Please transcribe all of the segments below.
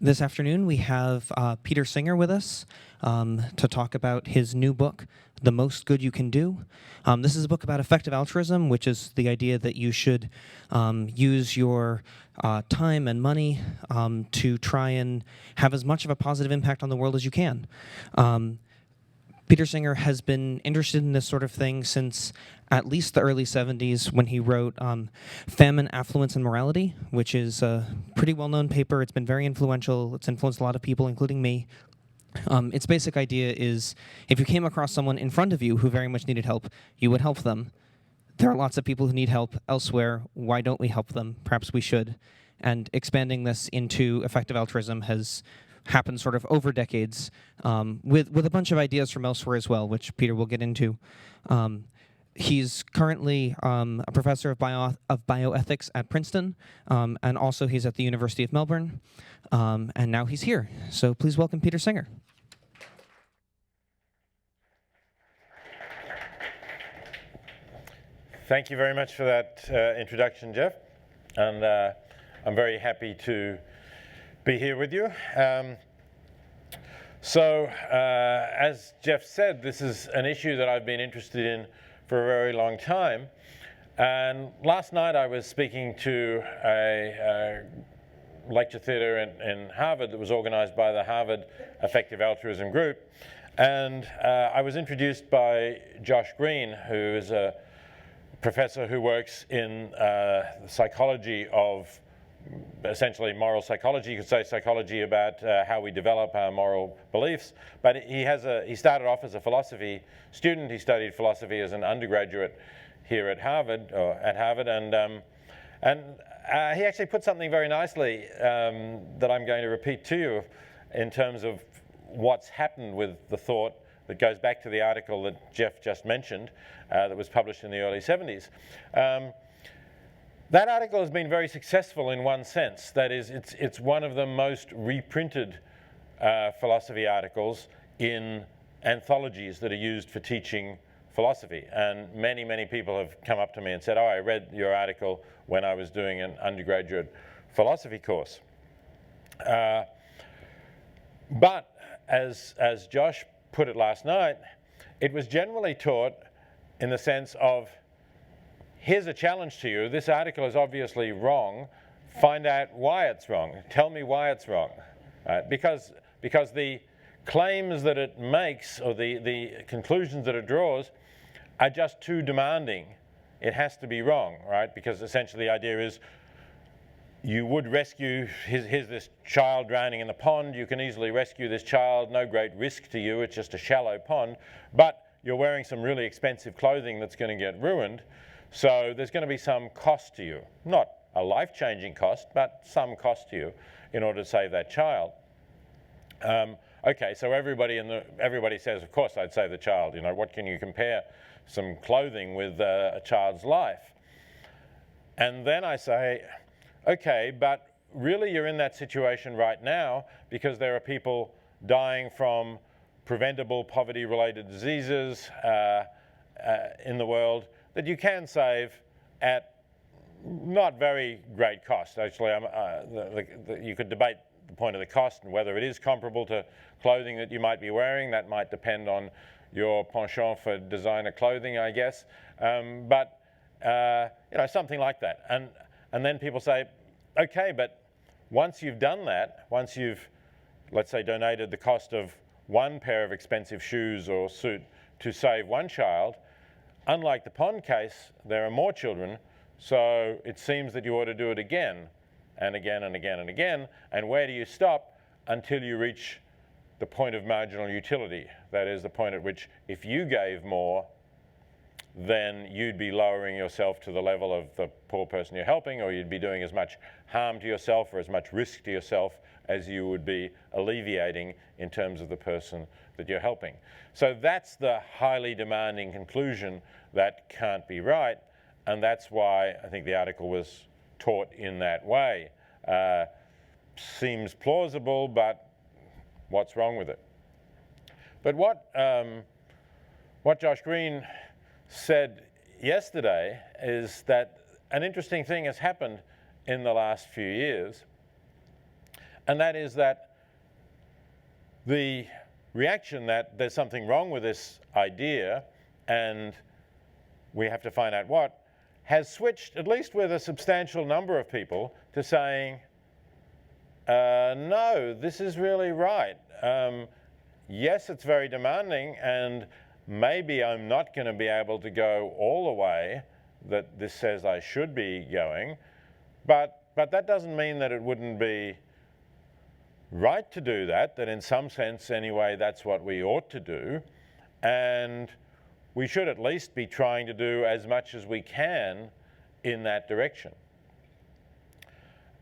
This afternoon, we have Peter Singer with us to talk about his new book, The Most Good You Can Do. This is a book about effective altruism, which is the idea that you should use your time and money to try and have as much of a positive impact on the world as you can. Peter Singer has been interested in this sort of thing since at least the early 70s when he wrote Famine, Affluence, and Morality, which is a pretty well-known paper. It's been very influential. It's influenced a lot of people, including me. Its basic idea is if you came across someone in front of you who very much needed help, you would help them. There are lots of people who need help elsewhere. Why don't we help them? Perhaps we should. And expanding this into effective altruism has happened sort of over decades with a bunch of ideas from elsewhere as well, which Peter will get into. He's currently a professor of bioethics at Princeton, and also he's at the University of Melbourne, and now he's here. So please welcome Peter Singer. Thank you very much for that introduction, Jeff, and I'm very happy to be here with you. As Jeff said, this is an issue that I've been interested in for a very long time. And last night I was speaking to a lecture theatre in Harvard that was organized by the Harvard Effective Altruism Group. And I was introduced by Josh Green, who is a professor who works in the psychology of essentially moral psychology. You could say psychology about how we develop our moral beliefs. But he started off as a philosophy student. He studied philosophy as an undergraduate here at Harvard, and he actually put something very nicely that I'm going to repeat to you in terms of what's happened with the thought that goes back to the article that Jeff just mentioned that was published in the early 70s. That article has been very successful in one sense. That is, it's one of the most reprinted philosophy articles in anthologies that are used for teaching philosophy. And many, many people have come up to me and said, oh, I read your article when I was doing an undergraduate philosophy course. But as Josh put it last night, it was generally taught in the sense of, here's a challenge to you. This article is obviously wrong. Find out why it's wrong. Tell me why it's wrong. Because the claims that it makes or the conclusions that it draws are just too demanding. It has to be wrong, right? Because essentially the idea is you would rescue, here's this child drowning in the pond. You can easily rescue this child. No great risk to you. It's just a shallow pond. But you're wearing some really expensive clothing that's going to get ruined. So there's going to be some cost to you, not a life-changing cost, but some cost to you in order to save that child. Okay, so everybody says, of course, I'd save the child. You know, what can you compare some clothing with a child's life? And then I say, okay, but really you're in that situation right now because there are people dying from preventable poverty-related diseases in the world that you can save at not very great cost. Actually, you could debate the point of the cost and whether it is comparable to clothing that you might be wearing. That might depend on your penchant for designer clothing, I guess. But you know, something like that. And then people say, okay, but once you've done that, once you've, let's say, donated the cost of one pair of expensive shoes or suit to save one child, unlike the pond case, there are more children, so it seems that you ought to do it again and again and again and again. And where do you stop? Until you reach the point of marginal utility. That is the point at which if you gave more, then you'd be lowering yourself to the level of the poor person you're helping, or you'd be doing as much harm to yourself or as much risk to yourself as you would be alleviating in terms of the person that you're helping. So that's the highly demanding conclusion that can't be right, and that's why I think the article was taught in that way. Seems plausible, but what's wrong with it? But what Josh Green said yesterday is that an interesting thing has happened in the last few years, and that is that the reaction that there's something wrong with this idea and we have to find out what, has switched, at least with a substantial number of people, to saying, no, this is really right. Yes, it's very demanding, and maybe I'm not going to be able to go all the way that this says I should be going, but that doesn't mean that it wouldn't be right to do that in some sense anyway, that's what we ought to do, and we should at least be trying to do as much as we can in that direction.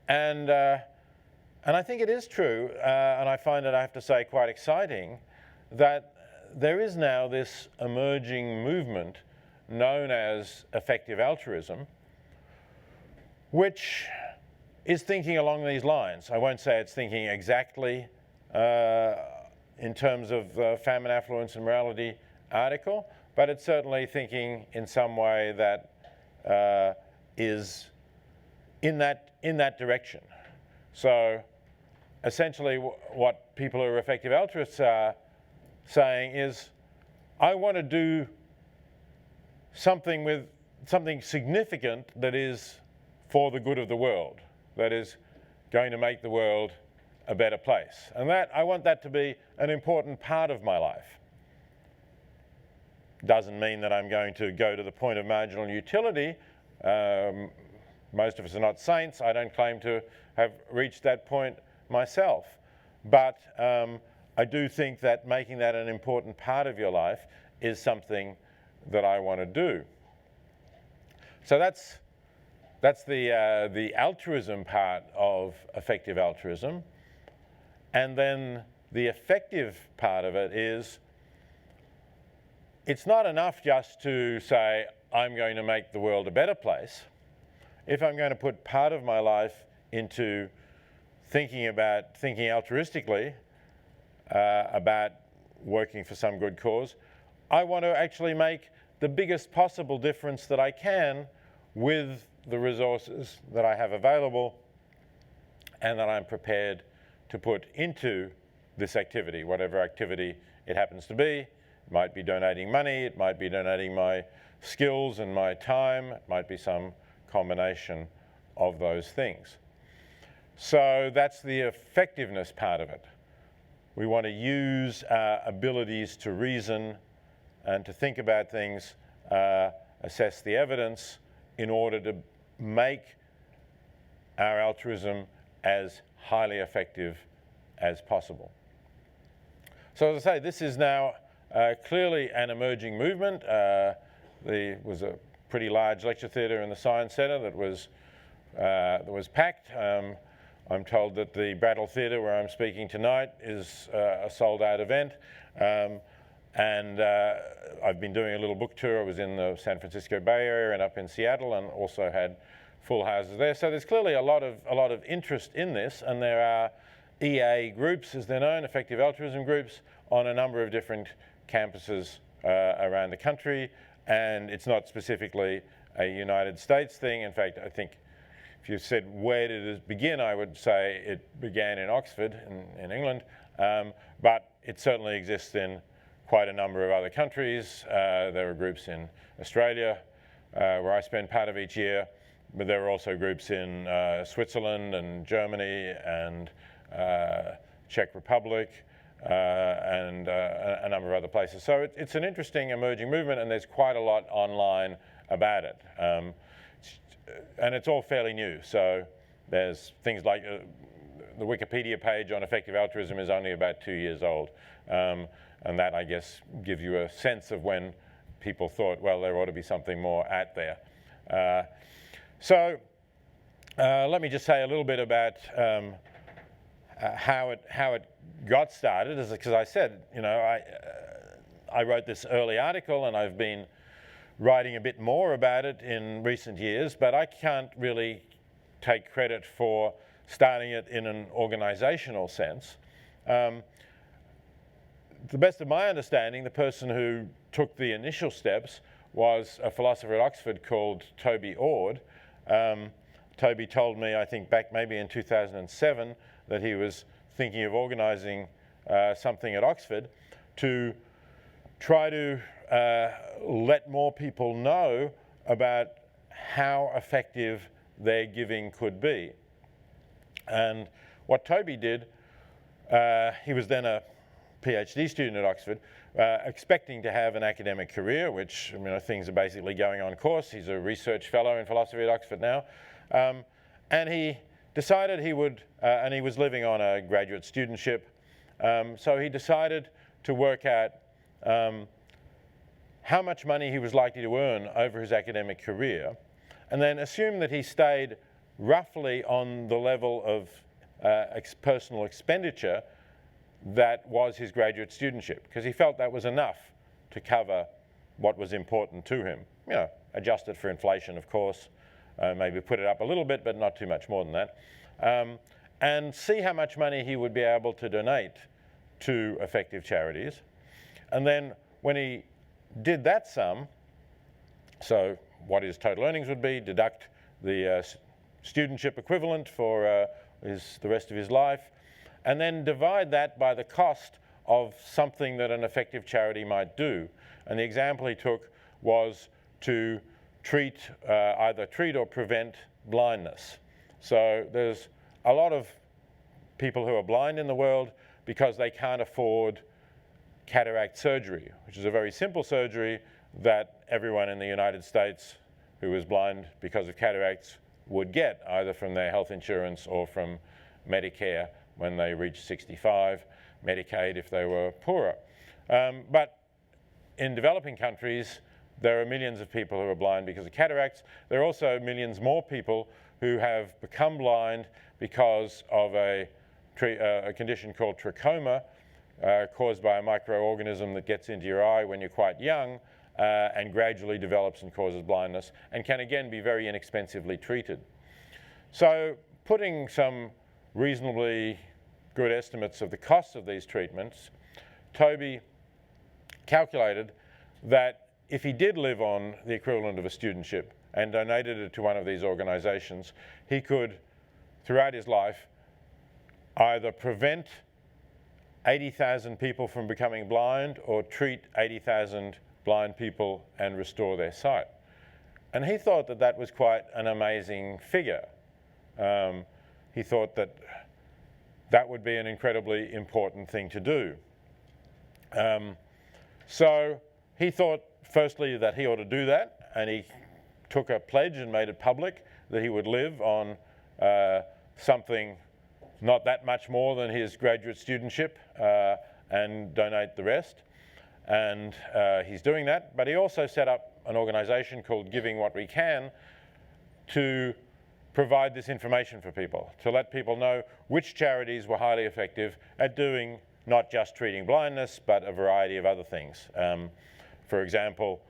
And I think it is true, and I find it, I have to say, quite exciting, that there is now this emerging movement known as effective altruism, which is thinking along these lines. I won't say it's thinking exactly in terms of the Famine, Affluence and Morality article, but it's certainly thinking in some way that is in that direction. So essentially what people who are effective altruists are saying is, I want to do something significant that is for the good of the world, that is going to make the world a better place. And I want that to be an important part of my life. Doesn't mean that I'm going to go to the point of marginal utility. Most of us are not saints. I don't claim to have reached that point myself. But I do think that making that an important part of your life is something that I want to do. So that's the altruism part of effective altruism. And then the effective part of it is, it's not enough just to say, I'm going to make the world a better place. If I'm going to put part of my life into thinking altruistically about working for some good cause, I want to actually make the biggest possible difference that I can with the resources that I have available and that I'm prepared to put into this activity, whatever activity it happens to be. It might be donating money, it might be donating my skills and my time, it might be some combination of those things. So that's the effectiveness part of it. We want to use our abilities to reason and to think about things, assess the evidence in order to make our altruism as highly effective as possible. So as I say, this is now clearly an emerging movement. There was a pretty large lecture theatre in the Science Centre that was packed. I'm told that the Brattle Theatre, where I'm speaking tonight, is a sold-out event. And I've been doing a little book tour. I was in the San Francisco Bay Area and up in Seattle, and also had full houses there. So there's clearly a lot of interest in this, and there are EA groups, as they're known, effective altruism groups, on a number of different campuses around the country. And it's not specifically a United States thing. In fact, I think if you said where did it begin, I would say it began in Oxford in England, but it certainly exists in quite a number of other countries. There are groups in Australia, where I spend part of each year, but there are also groups in Switzerland and Germany and Czech Republic and a number of other places. So it's an interesting emerging movement, and there's quite a lot online about it. And it's all fairly new. So there's things like the Wikipedia page on effective altruism is only about 2 years old. And that, I guess, gives you a sense of when people thought, well, there ought to be something more out there. So let me just say a little bit about how it got started. Because I said, I wrote this early article, and I've been writing a bit more about it in recent years, but I can't really take credit for starting it in an organizational sense. To the best of my understanding, the person who took the initial steps was a philosopher at Oxford called Toby Ord. Toby told me, I think back maybe in 2007, that he was thinking of organising something at Oxford to try to let more people know about how effective their giving could be. And what Toby did, he was then a PhD student at Oxford, expecting to have an academic career, which, things are basically going on course. He's a research fellow in philosophy at Oxford now. And he decided he would, and he was living on a graduate studentship, so he decided to work out how much money he was likely to earn over his academic career, and then assume that he stayed roughly on the level of personal expenditure that was his graduate studentship, because he felt that was enough to cover what was important to him. Adjusted for inflation, of course, maybe put it up a little bit, but not too much more than that, and see how much money he would be able to donate to effective charities. And then when he did that sum, so what his total earnings would be, deduct the studentship equivalent for the rest of his life, and then divide that by the cost of something that an effective charity might do. And the example he took was to either treat or prevent blindness. So there's a lot of people who are blind in the world because they can't afford cataract surgery, which is a very simple surgery that everyone in the United States who is blind because of cataracts would get, either from their health insurance or from Medicare when they reach 65, Medicaid if they were poorer. But in developing countries, there are millions of people who are blind because of cataracts. There are also millions more people who have become blind because of a condition called trachoma, caused by a microorganism that gets into your eye when you're quite young and gradually develops and causes blindness, and can again be very inexpensively treated. So putting some reasonably good estimates of the costs of these treatments, Toby calculated that if he did live on the equivalent of a studentship and donated it to one of these organizations, he could, throughout his life, either prevent 80,000 people from becoming blind or treat 80,000 blind people and restore their sight. And he thought that that was quite an amazing figure. He thought that that would be an incredibly important thing to do. So he thought, firstly, that he ought to do that, and he took a pledge and made it public that he would live on something not that much more than his graduate studentship and donate the rest. And he's doing that, but he also set up an organization called Giving What We Can to provide this information for people, to let people know which charities were highly effective at doing not just treating blindness, but a variety of other things. For example,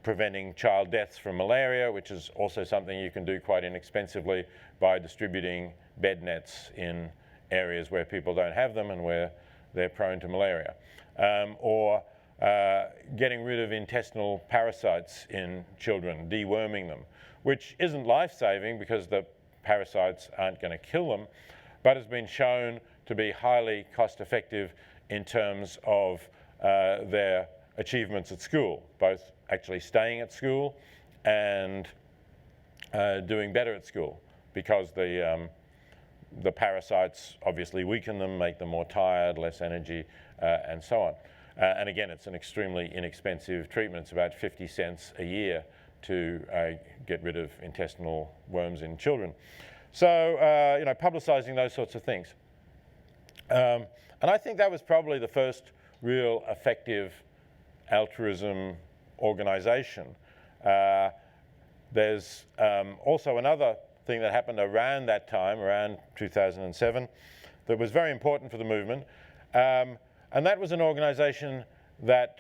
preventing child deaths from malaria, which is also something you can do quite inexpensively by distributing bed nets in areas where people don't have them and where they're prone to malaria. Or getting rid of intestinal parasites in children, deworming them, which isn't life-saving because the parasites aren't going to kill them, but has been shown to be highly cost-effective in terms of their achievements at school, both actually staying at school and doing better at school, because the parasites obviously weaken them, make them more tired, less energy, and so on. And again, it's an extremely inexpensive treatment. It's about 50 cents a year to get rid of intestinal worms in children. So, publicizing those sorts of things. And I think that was probably the first real effective altruism organization. There's also another thing that happened around that time, around 2007, that was very important for the movement. And that was an organization that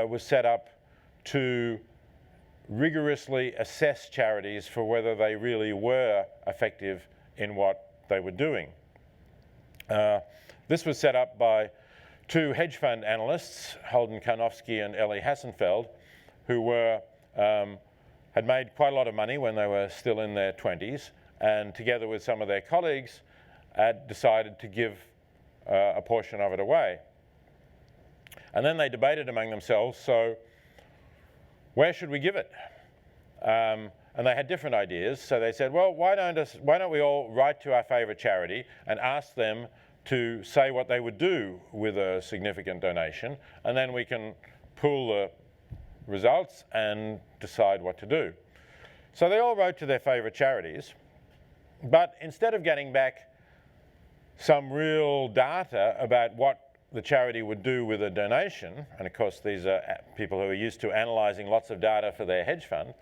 was set up to rigorously assess charities for whether they really were effective in what they were doing. This was set up by two hedge fund analysts, Holden Karnofsky and Ellie Hassenfeld, who had made quite a lot of money when they were still in their 20s, and together with some of their colleagues, decided to give a portion of it away. And then they debated among themselves, so where should we give it? And they had different ideas, so they said, well, why don't we all write to our favourite charity and ask them to say what they would do with a significant donation, and then we can pool the results and decide what to do. So they all wrote to their favourite charities, but instead of getting back some real data about what the charity would do with a donation, and of course these are people who are used to analysing lots of data for their hedge fund,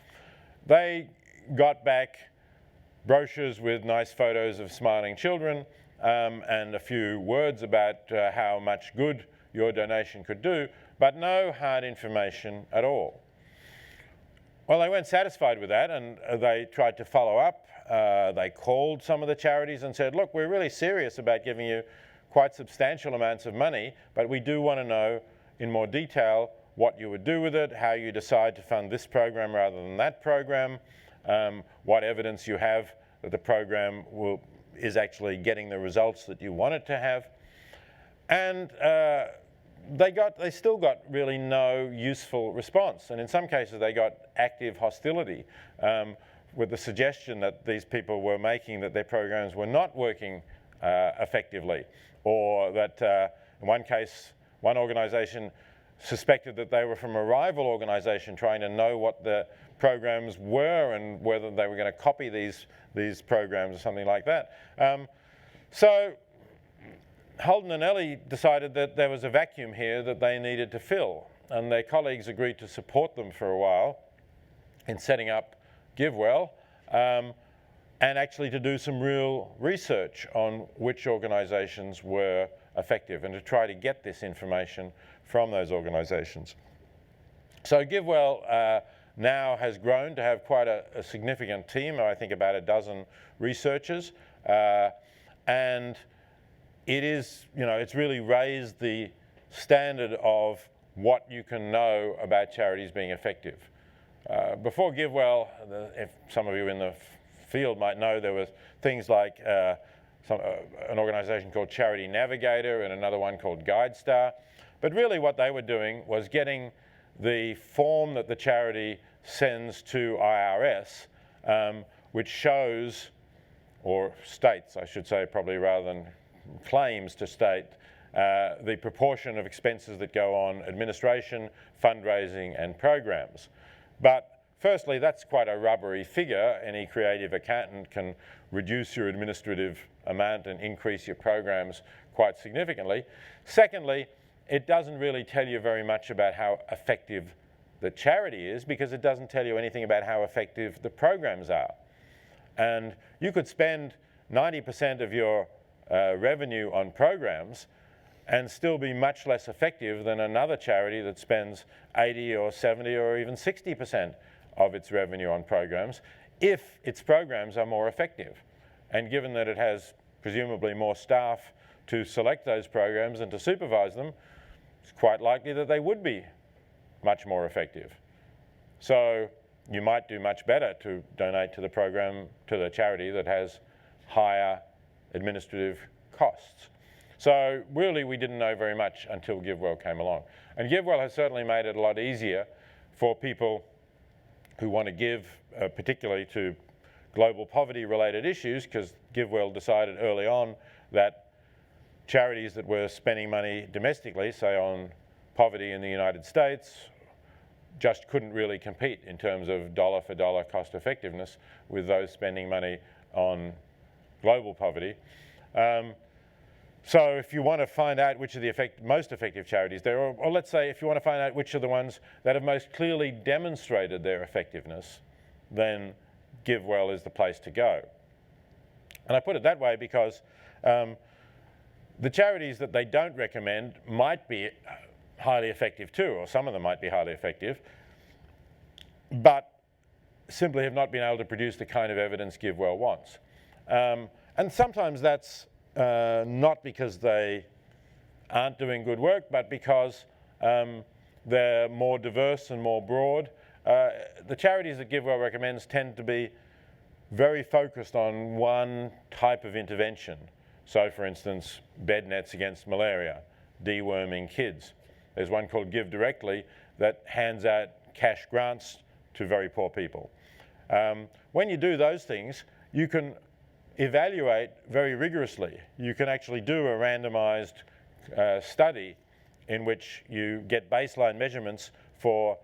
they got back brochures with nice photos of smiling children and a few words about how much good your donation could do, but no hard information at all. Well, they weren't satisfied with that, and they tried to follow up. They called some of the charities and said, look, we're really serious about giving you quite substantial amounts of money, but we do want to know in more detail what you would do with it, how you decide to fund this program rather than that program, what evidence you have that the program is actually getting the results that you want it to have. And they still got really no useful response. And in some cases, they got active hostility with the suggestion that these people were making that their programs were not working effectively, or that in one case, one organisation suspected that they were from a rival organisation trying to know what the programs were and whether they were going to copy these programs or something like that. So Holden and Ellie decided that there was a vacuum here that they needed to fill, and their colleagues agreed to support them for a while in setting up GiveWell, and actually to do some real research on which organisations were effective and to try to get this information from those organisations. So GiveWell now has grown to have quite a significant team, I think about a dozen researchers, and it is, it's really raised the standard of what you can know about charities being effective. Before GiveWell, if some of you in the field might know, there were things like an organisation called Charity Navigator and another one called GuideStar. But really what they were doing was getting the form that the charity sends to IRS, which shows, or states, I should say, probably rather than claims to state, the proportion of expenses that go on administration, fundraising, and programs. But firstly, that's quite a rubbery figure. Any creative accountant can reduce your administrative amount and increase your programs quite significantly. Secondly, it doesn't really tell you very much about how effective the charity is, because it doesn't tell you anything about how effective the programs are. And you could spend 90% of your revenue on programs and still be much less effective than another charity that spends 80 or 70 or even 60% of its revenue on programs, if its programs are more effective. And given that it has presumably more staff to select those programs and to supervise them, it's quite likely that they would be much more effective. So you might do much better to donate to the program, to the charity that has higher administrative costs. So really we didn't know very much until GiveWell came along. And GiveWell has certainly made it a lot easier for people who want to give, particularly to global poverty related issues, because GiveWell decided early on that charities that were spending money domestically, say on poverty in the United States, just couldn't really compete in terms of dollar for dollar cost effectiveness with those spending money on global poverty. So if you want to find out which are the most effective charities there, or let's say if you want to find out which are the ones that have most clearly demonstrated their effectiveness, then GiveWell is the place to go. And I put it that way because the charities that they don't recommend might be highly effective too, or some of them might be highly effective, but simply have not been able to produce the kind of evidence GiveWell wants. And sometimes that's not because they aren't doing good work, but because they're more diverse and more broad. The charities that GiveWell recommends tend to be very focused on one type of intervention. So for instance, bed nets against malaria, deworming kids. There's one called Give Directly that hands out cash grants to very poor people. When you do those things, you can evaluate very rigorously. You can actually do a randomized study in which you get baseline measurements for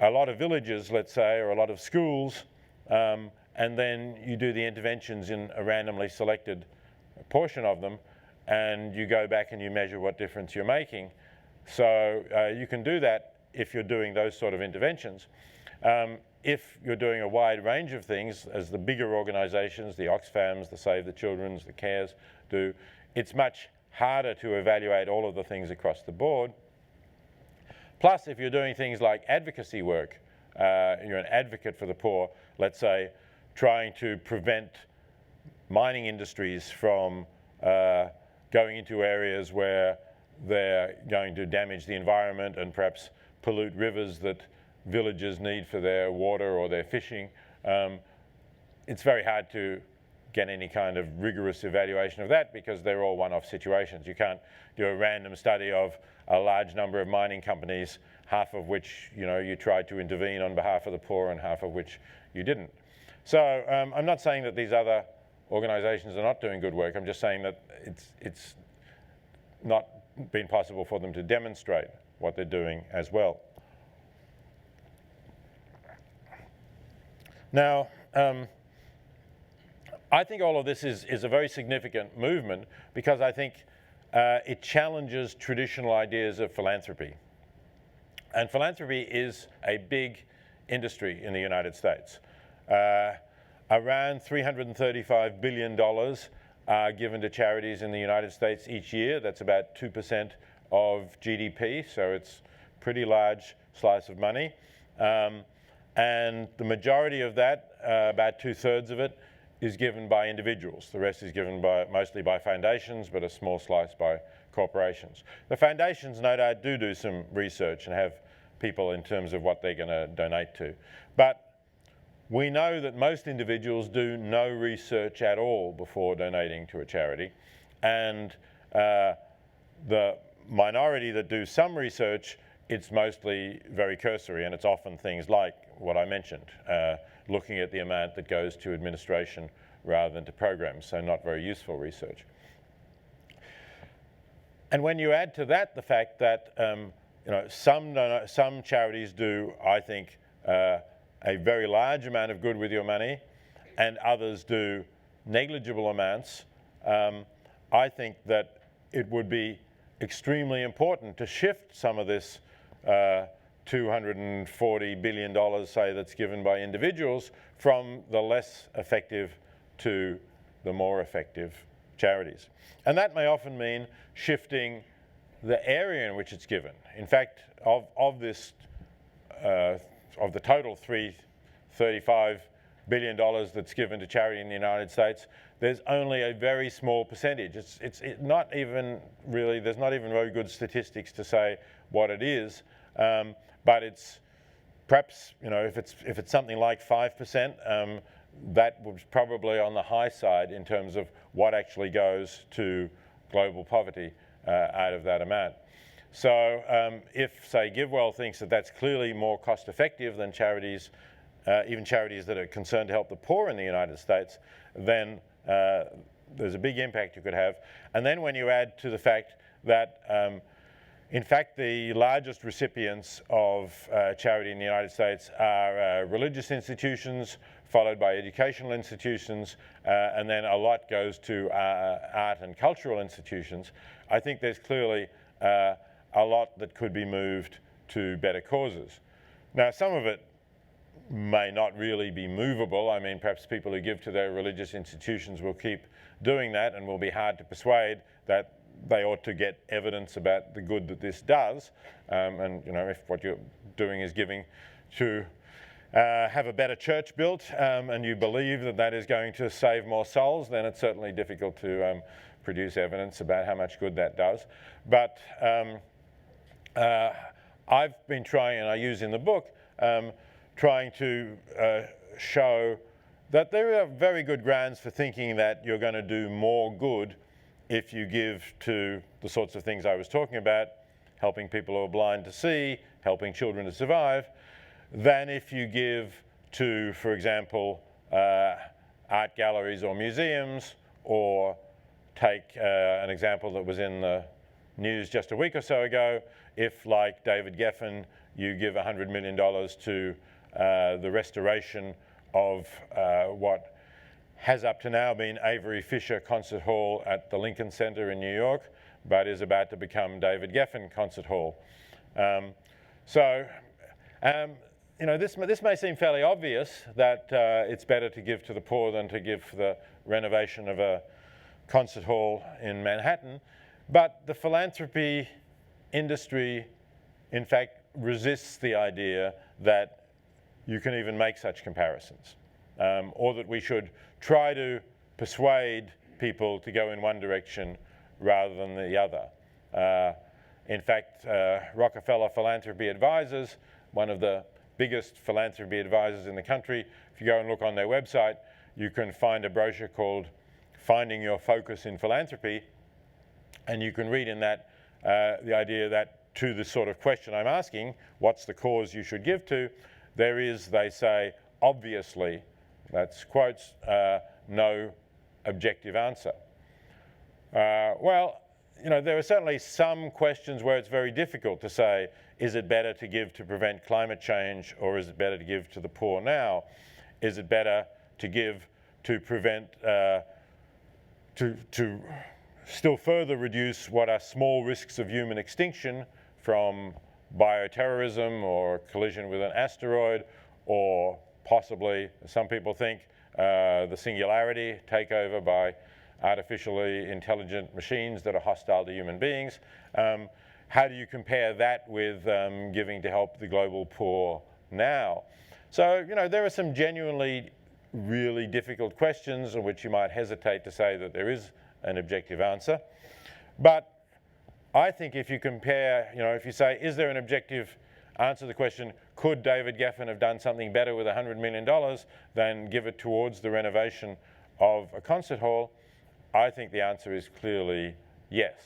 a lot of villages, let's say, or a lot of schools, and then you do the interventions in a randomly selected portion of them, and you go back and you measure what difference you're making. So you can do that if you're doing those sort of interventions. If you're doing a wide range of things, as the bigger organisations, the Oxfams, the Save the Children's, the CARES do, it's much harder to evaluate all of the things across the board. Plus, if you're doing things like advocacy work, you're an advocate for the poor, let's say, trying to prevent mining industries from going into areas where they're going to damage the environment and perhaps pollute rivers that villagers need for their water or their fishing. It's very hard to get any kind of rigorous evaluation of that because they're all one-off situations. You can't do a random study of a large number of mining companies, half of which you tried to intervene on behalf of the poor and half of which you didn't. So I'm not saying that these other organisations are not doing good work. I'm just saying that it's not been possible for them to demonstrate what they're doing as well. Now, I think all of this is a very significant movement because I think it challenges traditional ideas of philanthropy. And philanthropy is a big industry in the United States. Around $335 billion are given to charities in the United States each year. That's about 2% of GDP, so it's a pretty large slice of money. And the majority of that, about 2/3 of it, is given by individuals. The rest is given mostly by foundations, but a small slice by corporations. The foundations, no doubt, do some research and have people in terms of what they're going to donate to. But we know that most individuals do no research at all before donating to a charity. And the minority that do some research, it's mostly very cursory, and it's often things like what I mentioned, looking at the amount that goes to administration rather than to programs, so not very useful research. And when you add to that the fact that some charities do, I think, a very large amount of good with your money, and others do negligible amounts, I think that it would be extremely important to shift some of this $240 billion, say, that's given by individuals from the less effective to the more effective charities. And that may often mean shifting the area in which it's given. In fact, of the total $335 billion that's given to charity in the United States, there's only a very small percentage. It's not even really, there's not even very good statistics to say what it is, but it's perhaps, if it's something like 5%, that was probably on the high side in terms of what actually goes to global poverty out of that amount. So if, say, GiveWell thinks that that's clearly more cost effective than charities, even charities that are concerned to help the poor in the United States, then there's a big impact you could have. And then when you add to the fact that, in fact, the largest recipients of charity in the United States are religious institutions, followed by educational institutions, and then a lot goes to art and cultural institutions, I think there's clearly a lot that could be moved to better causes. Now, some of it may not really be movable. I mean, perhaps people who give to their religious institutions will keep doing that and will be hard to persuade that they ought to get evidence about the good that this does. And if what you're doing is giving to have a better church built and you believe that that is going to save more souls, then it's certainly difficult to produce evidence about how much good that does. But I've been trying, and I use in the book, trying to show that there are very good grounds for thinking that you're going to do more good if you give to the sorts of things I was talking about, helping people who are blind to see, helping children to survive, than if you give to, for example, art galleries or museums, or take an example that was in the news just a week or so ago, if, like David Geffen, you give $100 million to the restoration of what has up to now been Avery Fisher Concert Hall at the Lincoln Center in New York, but is about to become David Geffen Concert Hall. You know, this may seem fairly obvious, that it's better to give to the poor than to give for the renovation of a concert hall in Manhattan, but the philanthropy industry, in fact, resists the idea that you can even make such comparisons, or that we should try to persuade people to go in one direction rather than the other. In fact, Rockefeller Philanthropy Advisors, one of the biggest philanthropy advisors in the country, if you go and look on their website, you can find a brochure called Finding Your Focus in Philanthropy, and you can read in that the idea that to the sort of question I'm asking, what's the cause you should give to, there is, they say, obviously, that's quotes, no objective answer. Well, you know, there are certainly some questions where it's very difficult to say, is it better to give to prevent climate change, or is it better to give to the poor now? Is it better to give to prevent, to still further reduce what are small risks of human extinction from bioterrorism or collision with an asteroid, or possibly, some people think, the singularity takeover by artificially intelligent machines that are hostile to human beings? How do you compare that with giving to help the global poor now? So, you know, there are some genuinely really difficult questions on which you might hesitate to say that there is an objective answer. But I think if you compare, you know, if you say, is there an objective answer to the question, could David Geffen have done something better with $100 million than give it towards the renovation of a concert hall? I think the answer is clearly yes.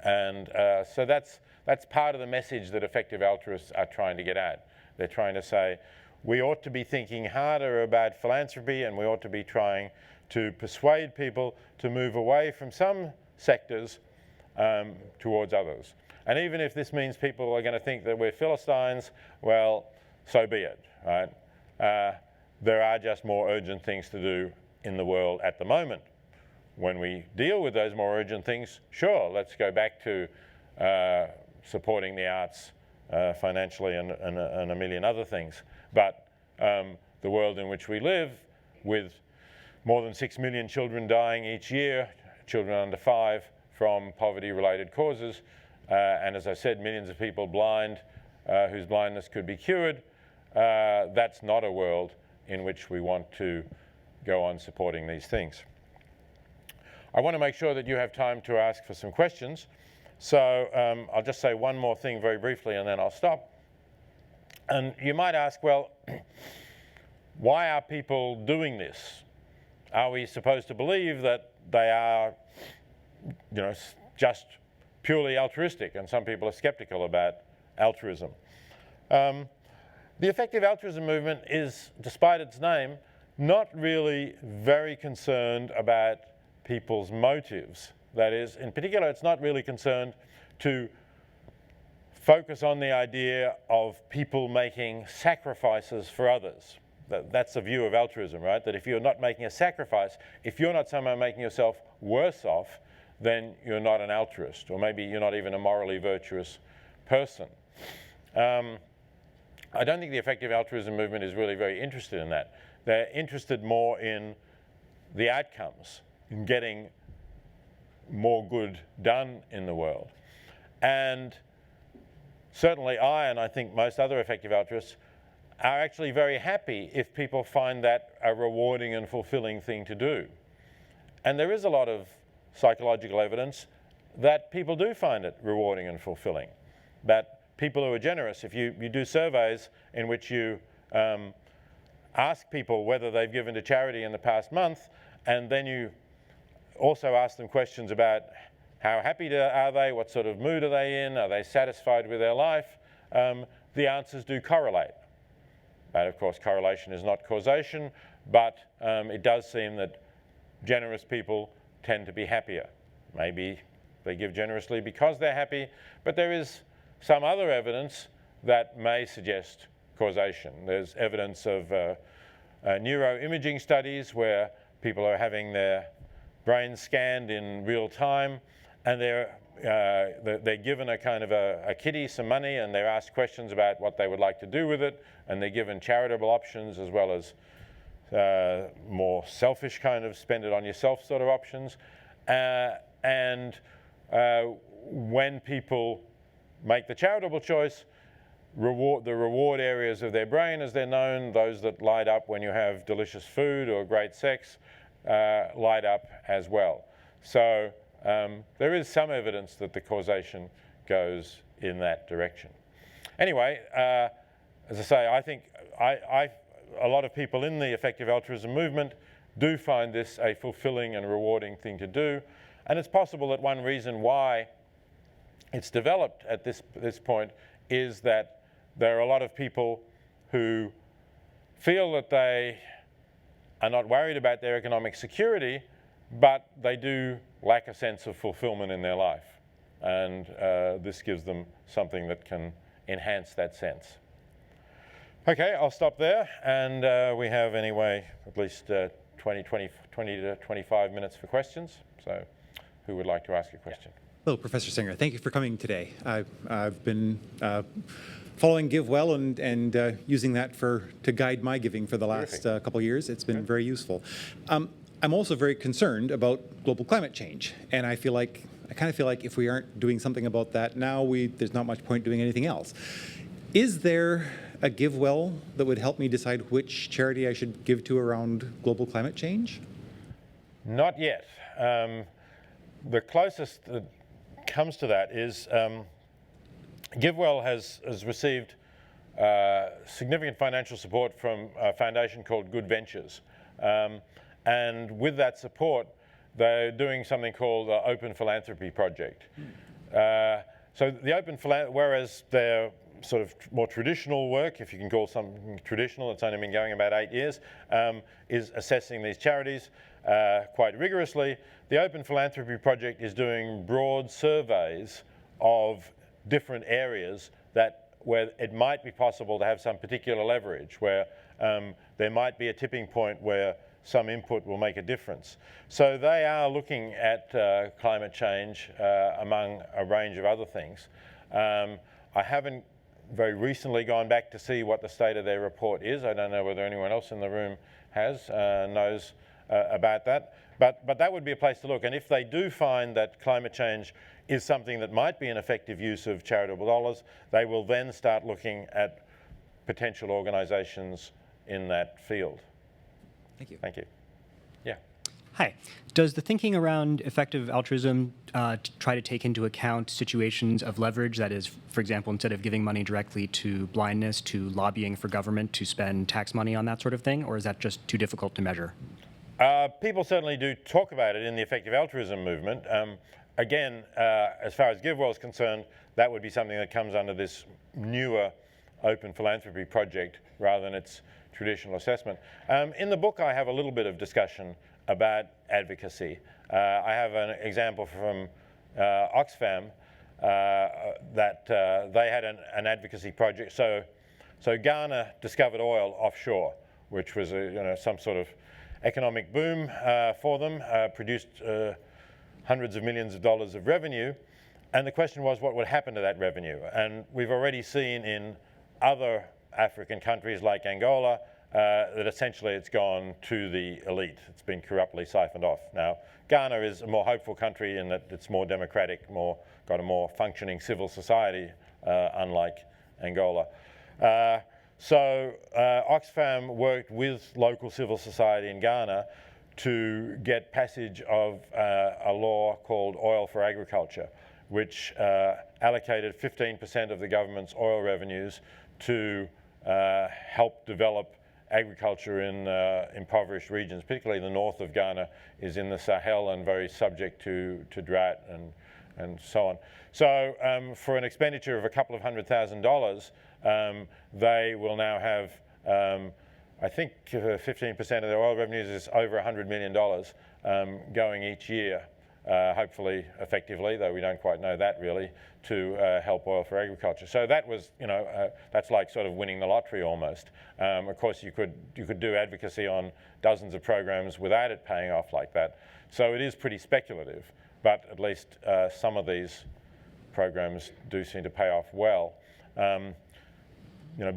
And so that's part of the message that effective altruists are trying to get at. They're trying to say, we ought to be thinking harder about philanthropy, and we ought to be trying to persuade people to move away from some sectors towards others. And even if this means people are going to think that we're Philistines, well, so be it, right? There are just more urgent things to do in the world at the moment. When we deal with those more urgent things, sure, let's go back to supporting the arts financially and a million other things. But the world in which we live, with more than 6 million children dying each year, children under 5, from poverty-related causes, and as I said, millions of people blind whose blindness could be cured, that's not a world in which we want to go on supporting these things. I want to make sure that you have time to ask for some questions. So I'll just say one more thing very briefly and then I'll stop. And you might ask, well, why are people doing this? Are we supposed to believe that they are, you know, just purely altruistic? And some people are skeptical about altruism. The effective altruism movement is, despite its name, not really very concerned about people's motives. That is, in particular, it's not really concerned to focus on the idea of people making sacrifices for others. That's the view of altruism, right? That if you're not making a sacrifice, if you're not somehow making yourself worse off, then you're not an altruist, or maybe you're not even a morally virtuous person. I don't think the effective altruism movement is really very interested in that. They're interested more in the outcomes, in getting more good done in the world. And certainly I think most other effective altruists, are actually very happy if people find that a rewarding and fulfilling thing to do. And there is a lot of psychological evidence that people do find it rewarding and fulfilling. That people who are generous, if you do surveys in which you ask people whether they've given to charity in the past month, and then you also ask them questions about how happy are they, what sort of mood are they in, are they satisfied with their life, the answers do correlate. But of course, correlation is not causation, but it does seem that generous people tend to be happier. Maybe they give generously because they're happy, but there is some other evidence that may suggest causation. There's evidence of neuroimaging studies where people are having their brains scanned in real time, and they're given a kind of a kitty, some money, and they're asked questions about what they would like to do with it, and they're given charitable options as well as more selfish kind of spend it on yourself sort of options. When people make the charitable choice, the reward areas of their brain, as they're known, those that light up when you have delicious food or great sex, light up as well. So there is some evidence that the causation goes in that direction. Anyway, as I say, I think a lot of people in the effective altruism movement do find this a fulfilling and rewarding thing to do. And it's possible that one reason why it's developed at this point is that there are a lot of people who feel that they are not worried about their economic security, but they do lack a sense of fulfillment in their life. And this gives them something that can enhance that sense. Okay, I'll stop there. And we have anyway at least 20 to 25 minutes for questions. So who would like to ask a question? Hello, Professor Singer. Thank you for coming today. I've been following GiveWell and using that to guide my giving for the last couple of years. It's been very useful. I'm also very concerned about global climate change, and I kind of feel like if we aren't doing something about that now, there's not much point doing anything else. Is there a GiveWell that would help me decide which charity I should give to around global climate change? Not yet. The closest that comes to that is GiveWell has received significant financial support from a foundation called Good Ventures. And with that support, they're doing something called the Open Philanthropy Project. So the Open whereas their sort of more traditional work, if you can call something traditional, it's only been going about 8 years, is assessing these charities quite rigorously. The Open Philanthropy Project is doing broad surveys of different areas where it might be possible to have some particular leverage, where there might be a tipping point where some input will make a difference. So they are looking at climate change among a range of other things. I haven't very recently gone back to see what the state of their report is. I don't know whether anyone else in the room knows about that. But that would be a place to look. And if they do find that climate change is something that might be an effective use of charitable dollars, they will then start looking at potential organizations in that field. Thank you. Thank you. Yeah. Hi. Does the thinking around effective altruism try to take into account situations of leverage? That is, for example, instead of giving money directly to blindness, to lobbying for government to spend tax money on that sort of thing? Or is that just too difficult to measure? People certainly do talk about it in the effective altruism movement. Again, as far as GiveWell is concerned, that would be something that comes under this newer Open Philanthropy Project rather than its traditional assessment. In the book, I have a little bit of discussion about advocacy. I have an example from Oxfam that they had an advocacy project. So Ghana discovered oil offshore, which was some sort of economic boom for them, produced hundreds of millions of dollars of revenue. And the question was, what would happen to that revenue? And we've already seen in other African countries like Angola that essentially it's gone to the elite. It's been corruptly siphoned off. Now, Ghana is a more hopeful country in that it's more democratic, got a more functioning civil society, unlike Angola. So Oxfam worked with local civil society in Ghana to get passage of a law called Oil for Agriculture, which allocated 15% of the government's oil revenues to help develop agriculture in impoverished regions, particularly the north of Ghana, is in the Sahel and very subject to drought and so on. So for an expenditure of a couple of $100,000, they will now have, I think 15% of their oil revenues is over $100 million going each year, hopefully effectively, though we don't quite know that really, to help oil for agriculture. So that was, that's like sort of winning the lottery almost. Of course, you could do advocacy on dozens of programs without it paying off like that. So it is pretty speculative, but at least some of these programs do seem to pay off well.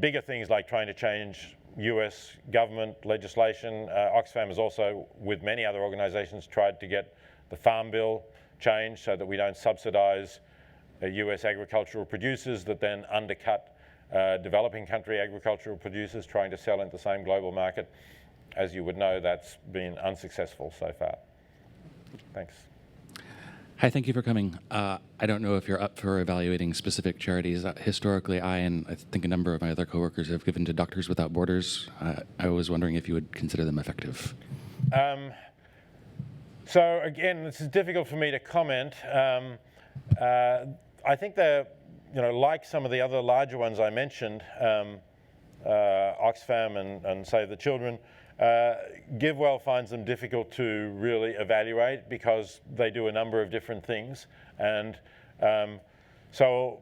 Bigger things like trying to change US government legislation. Oxfam has also, with many other organizations, tried to get the Farm Bill changed so that we don't subsidize US agricultural producers that then undercut developing country agricultural producers trying to sell into the same global market. As you would know, that's been unsuccessful so far. Thanks. Hi, thank you for coming. I don't know if you're up for evaluating specific charities. Historically, I think a number of my other coworkers have given to Doctors Without Borders. I was wondering if you would consider them effective. So again, this is difficult for me to comment. I think they're, like some of the other larger ones I mentioned, Oxfam and Save the Children, GiveWell finds them difficult to really evaluate because they do a number of different things. And so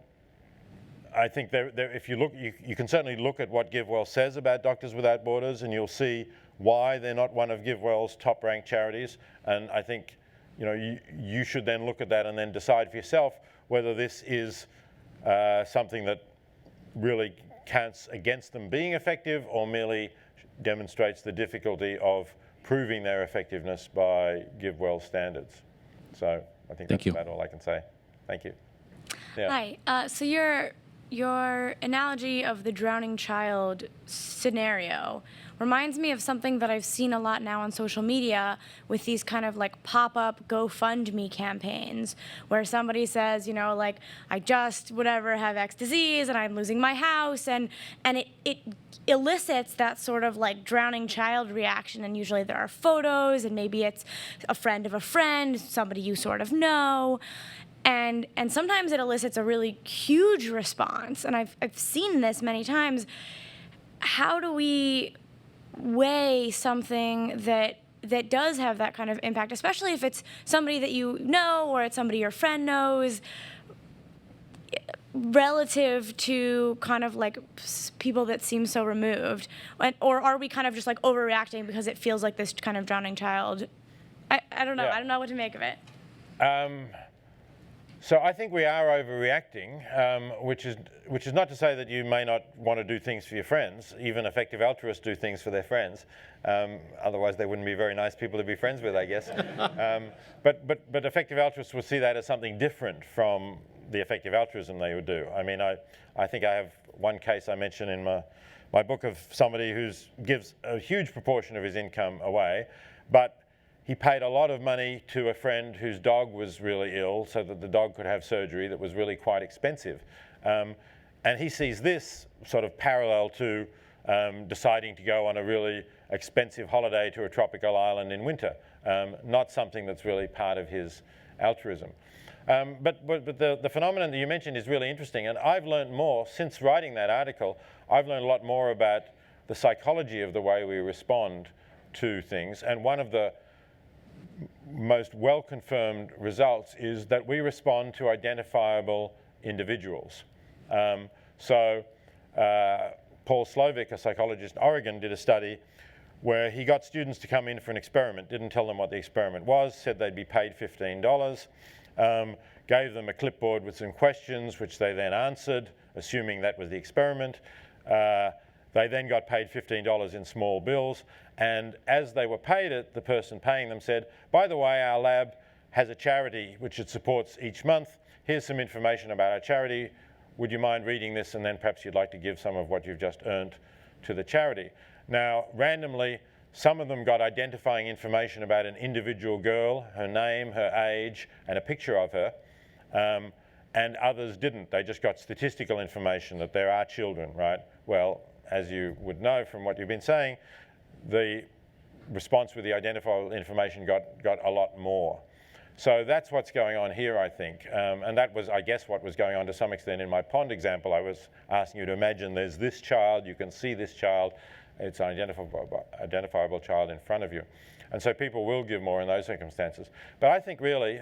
I think if you look, you can certainly look at what GiveWell says about Doctors Without Borders, and you'll see why they're not one of GiveWell's top-ranked charities. And I think you should then look at that and then decide for yourself whether this is something that really counts against them being effective or merely demonstrates the difficulty of proving their effectiveness by GiveWell standards. So I think that's about all I can say. Thank you. Yeah. Hi. So your analogy of the drowning child scenario reminds me of something that I've seen a lot now on social media with these kind of like pop-up GoFundMe campaigns where somebody says, I just have X disease and I'm losing my house, and it elicits that sort of like drowning child reaction, and usually there are photos and maybe it's a friend of a friend, somebody you sort of know. And sometimes it elicits a really huge response, and I've seen this many times. How do we weigh something that does have that kind of impact, especially if it's somebody that you know or it's somebody your friend knows, relative to kind of like people that seem so removed? Or are we kind of just like overreacting because it feels like this kind of drowning child? I don't know. Yeah. I don't know what to make of it. So I think we are overreacting, which is not to say that you may not want to do things for your friends. Even effective altruists do things for their friends. Otherwise, they wouldn't be very nice people to be friends with, I guess. But effective altruists will see that as something different from the effective altruism they would do. I mean, I think I have one case I mentioned in my book of somebody who gives a huge proportion of his income away, but he paid a lot of money to a friend whose dog was really ill so that the dog could have surgery that was really quite expensive. And he sees this sort of parallel to deciding to go on a really expensive holiday to a tropical island in winter, not something that's really part of his altruism. But the phenomenon that you mentioned is really interesting, and I've learned more since writing that article. I've learned a lot more about the psychology of the way we respond to things, and one of the most well-confirmed results is that we respond to identifiable individuals. Paul Slovics, a psychologist in Oregon, did a study where he got students to come in for an experiment, didn't tell them what the experiment was, said they'd be paid $15, gave them a clipboard with some questions which they then answered, assuming that was the experiment. They then got paid $15 in small bills, and as they were paid it, the person paying them said, by the way, our lab has a charity which it supports each month. Here's some information about our charity. Would you mind reading this, and then perhaps you'd like to give some of what you've just earned to the charity. Now, randomly, some of them got identifying information about an individual girl, her name, her age, and a picture of her, and others didn't. They just got statistical information that there are children, right? Well, as you would know from what you've been saying, the response with the identifiable information got a lot more. So that's what's going on here, I think. And that was, I guess, what was going on to some extent in my pond example. I was asking you to imagine there's this child, you can see this child, it's an identifiable child in front of you. And so people will give more in those circumstances. But I think really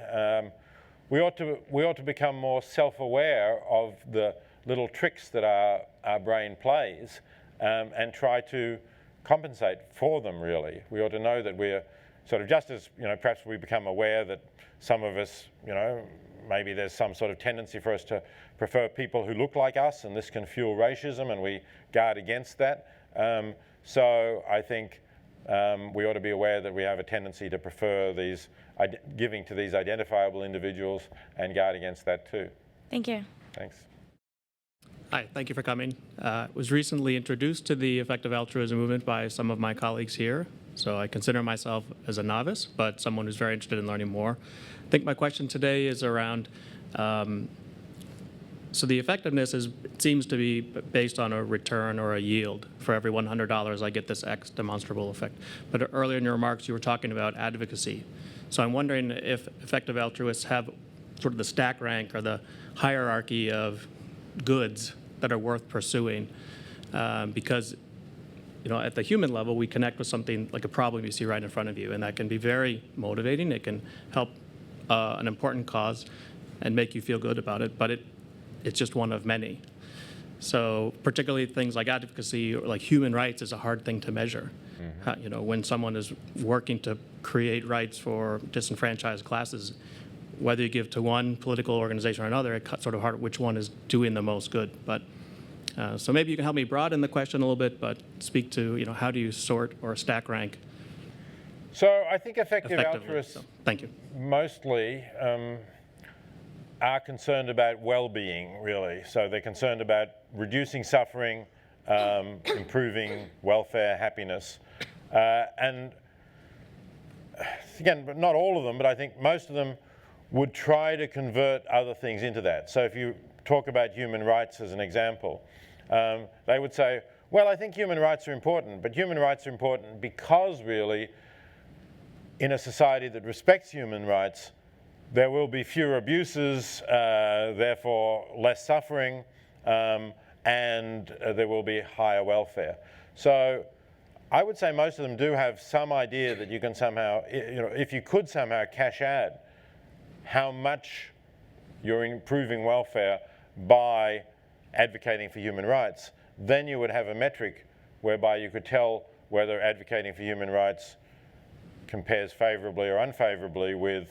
we ought to become more self-aware of the little tricks that our brain plays and try to compensate for them, really. We ought to know that we're sort of, just as, perhaps we become aware that some of us, maybe there's some sort of tendency for us to prefer people who look like us, and this can fuel racism, and we guard against that. So I think we ought to be aware that we have a tendency to prefer these giving to these identifiable individuals and guard against that too. Thank you. Thanks. Hi, thank you for coming. I was recently introduced to the effective altruism movement by some of my colleagues here, so I consider myself as a novice, but someone who's very interested in learning more. I think my question today is around, so the effectiveness seems to be based on a return or a yield. For every $100, I get this X demonstrable effect. But earlier in your remarks, you were talking about advocacy. So I'm wondering if effective altruists have sort of the stack rank or the hierarchy of goods that are worth pursuing, because at the human level, we connect with something like a problem you see right in front of you, and that can be very motivating. It can help an important cause and make you feel good about it, but it's just one of many. So particularly things like advocacy or like human rights is a hard thing to measure. Mm-hmm. When someone is working to create rights for disenfranchised classes, whether you give to one political organization or another, it's sort of hard which one is doing the most good. But so maybe you can help me broaden the question a little bit, but speak to how do you sort or stack rank? So I think effective altruists thank you. Mostly are concerned about well-being, really. So they're concerned about reducing suffering, improving welfare, happiness, and again, but not all of them, but I think most of them would try to convert other things into that. So if you talk about human rights as an example, they would say, well, I think human rights are important, but human rights are important because really in a society that respects human rights, there will be fewer abuses, therefore less suffering, and there will be higher welfare. So I would say most of them do have some idea that you can somehow, if you could somehow cash out how much you're improving welfare by advocating for human rights, then you would have a metric whereby you could tell whether advocating for human rights compares favorably or unfavorably with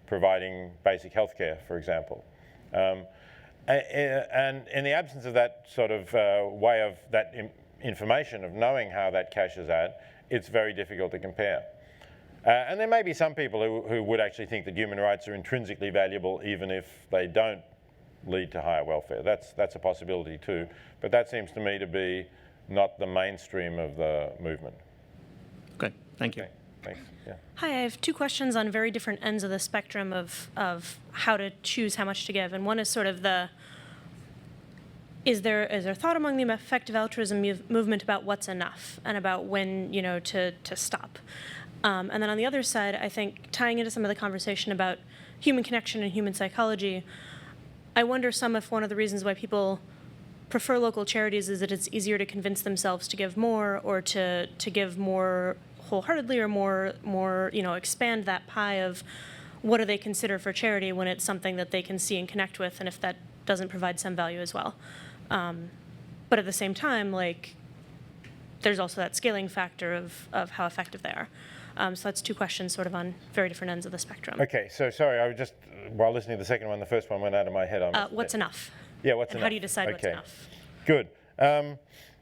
providing basic health care, for example. And in the absence of that sort of way of that information, of knowing how that cashes out, it's very difficult to compare. And there may be some people who would actually think that human rights are intrinsically valuable even if they don't lead to higher welfare. That's a possibility too. But that seems to me to be not the mainstream of the movement. Okay, thank you. Okay, thanks. Yeah. Hi, I have two questions on very different ends of the spectrum of how to choose how much to give. And one is sort of is there thought among the effective altruism movement about what's enough and about when, to stop? And then on the other side, I think tying into some of the conversation about human connection and human psychology, I wonder if one of the reasons why people prefer local charities is that it's easier to convince themselves to give more or to give more wholeheartedly or more expand that pie of what do they consider for charity when it's something that they can see and connect with, and if that doesn't provide some value as well. But at the same time, there's also that scaling factor of how effective they are. So that's two questions sort of on very different ends of the spectrum. Okay, so sorry, I was just, while listening to the second one, the first one went out of my head. What's enough? Yeah, what's and enough? How do you decide what's enough? Good.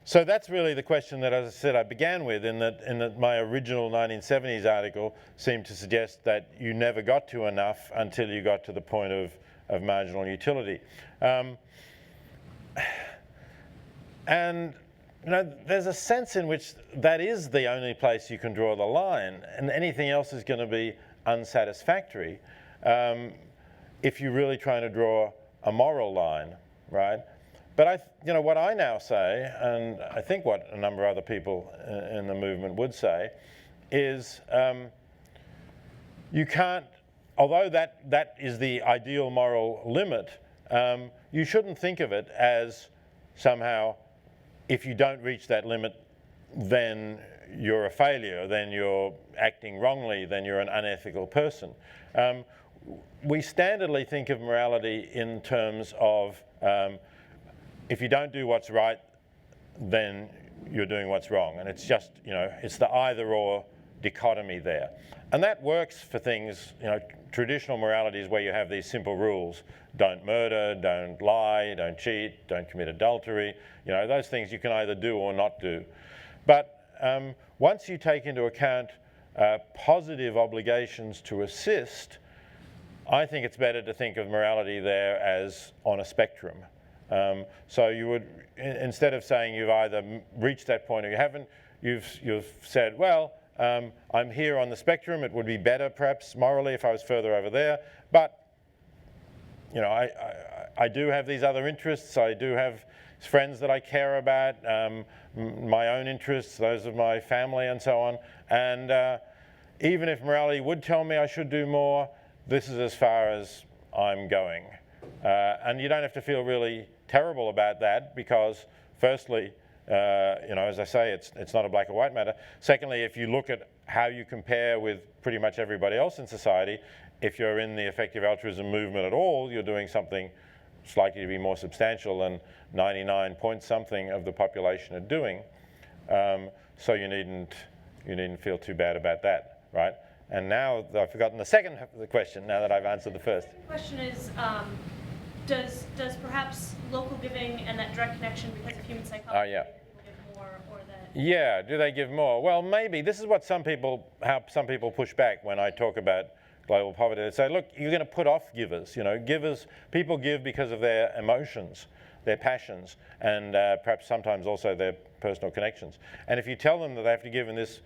So that's really the question that, as I said, I began with, in that my original 1970s article seemed to suggest that you never got to enough until you got to the point of marginal utility. And there's a sense in which that is the only place you can draw the line, and anything else is going to be unsatisfactory if you're really trying to draw a moral line, right? But what I now say, and I think what a number of other people in the movement would say, is you can't, although that is the ideal moral limit, you shouldn't think of it as somehow, if you don't reach that limit, then you're a failure, then you're acting wrongly, then you're an unethical person. We standardly think of morality in terms of if you don't do what's right, then you're doing what's wrong. And it's just, it's the either-or dichotomy there. And that works for things, traditional morality is where you have these simple rules. Don't murder, don't lie, don't cheat, don't commit adultery. Those things you can either do or not do. But once you take into account positive obligations to assist, I think it's better to think of morality there as on a spectrum. So you would, instead of saying you've either reached that point or you haven't, you've said, well, I'm here on the spectrum. It would be better, perhaps, morally if I was further over there. But, I do have these other interests. I do have friends that I care about, my own interests, those of my family, and so on. And even if morality would tell me I should do more, this is as far as I'm going. And you don't have to feel really terrible about that because, firstly, as I say, it's not a black or white matter. Secondly, if you look at how you compare with pretty much everybody else in society, if you're in the effective altruism movement at all, you're doing something that's likely to be more substantial than 99 point something of the population are doing. So you needn't feel too bad about that, right? And now I've forgotten the second question now that I've answered the first. The question is, does perhaps local giving and that direct connection because of human psychology make people give more, or that? Yeah, do they give more? Well, maybe. This is what how some people push back when I talk about global poverty. They say, look, you're going to put off givers. People give because of their emotions, their passions, and perhaps sometimes also their personal connections. And if you tell them that they have to give in this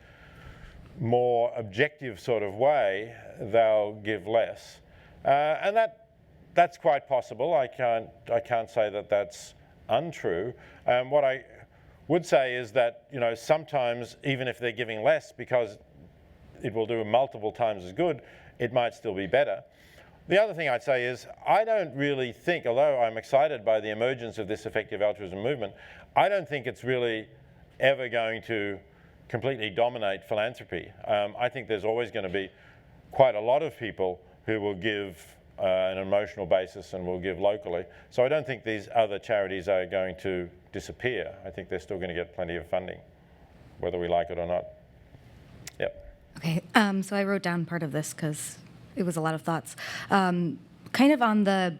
more objective sort of way, they'll give less. And that's quite possible. I can't say that that's untrue. What I would say is that sometimes even if they're giving less because it will do multiple times as good, it might still be better. The other thing I'd say is I don't really think, although I'm excited by the emergence of this effective altruism movement, I don't think it's really ever going to completely dominate philanthropy. I think there's always going to be quite a lot of people who will give an emotional basis and will give locally. So I don't think these other charities are going to disappear. I think they're still going to get plenty of funding, whether we like it or not. Yep. Okay, so I wrote down part of this because it was a lot of thoughts. Kind of on the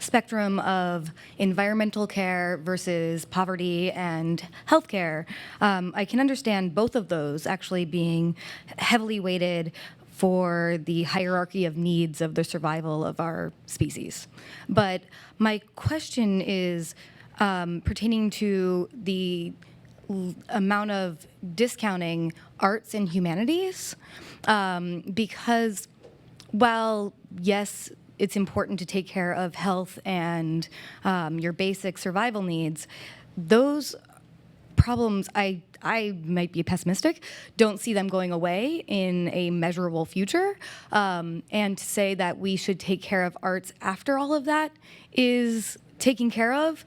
spectrum of environmental care versus poverty and healthcare, I can understand both of those actually being heavily weighted for the hierarchy of needs of the survival of our species. But my question is pertaining to the amount of discounting arts and humanities, because while, yes, it's important to take care of health and your basic survival needs, those problems, I might be pessimistic, don't see them going away in a measurable future. And to say that we should take care of arts after all of that is taken care of.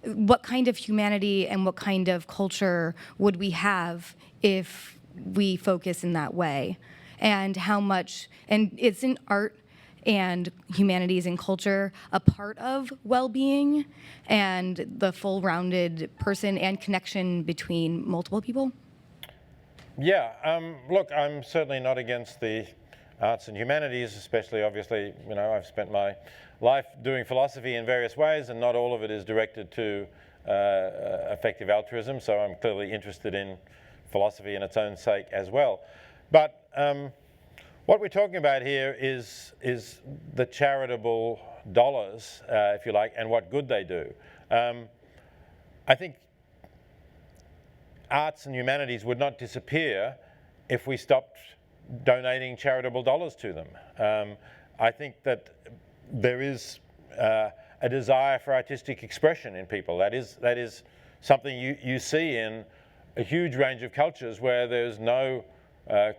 What kind of humanity and what kind of culture would we have if we focus in that way? And how much, and isn't art and humanities and culture a part of well-being and the full-rounded person and connection between multiple people? Yeah, look, I'm certainly not against the arts and humanities, especially obviously, I've spent my life doing philosophy in various ways, and not all of it is directed to effective altruism, so I'm clearly interested in philosophy in its own sake as well. But what we're talking about here is the charitable dollars, if you like, and what good they do. I think arts and humanities would not disappear if we stopped donating charitable dollars to them. I think that there is a desire for artistic expression in people. That is something you see in a huge range of cultures where there's no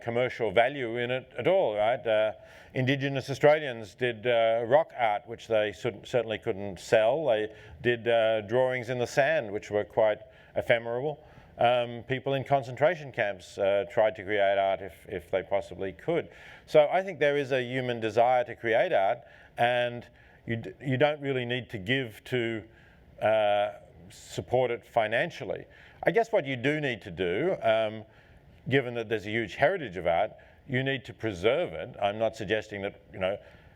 commercial value in it at all, right? Indigenous Australians did rock art, which they certainly couldn't sell. They did drawings in the sand, which were quite ephemeral. People in concentration camps tried to create art if they possibly could. So I think there is a human desire to create art, and you don't really need to give to support it financially. I guess what you do need to do, given that there's a huge heritage of art, you need to preserve it. I'm not suggesting that,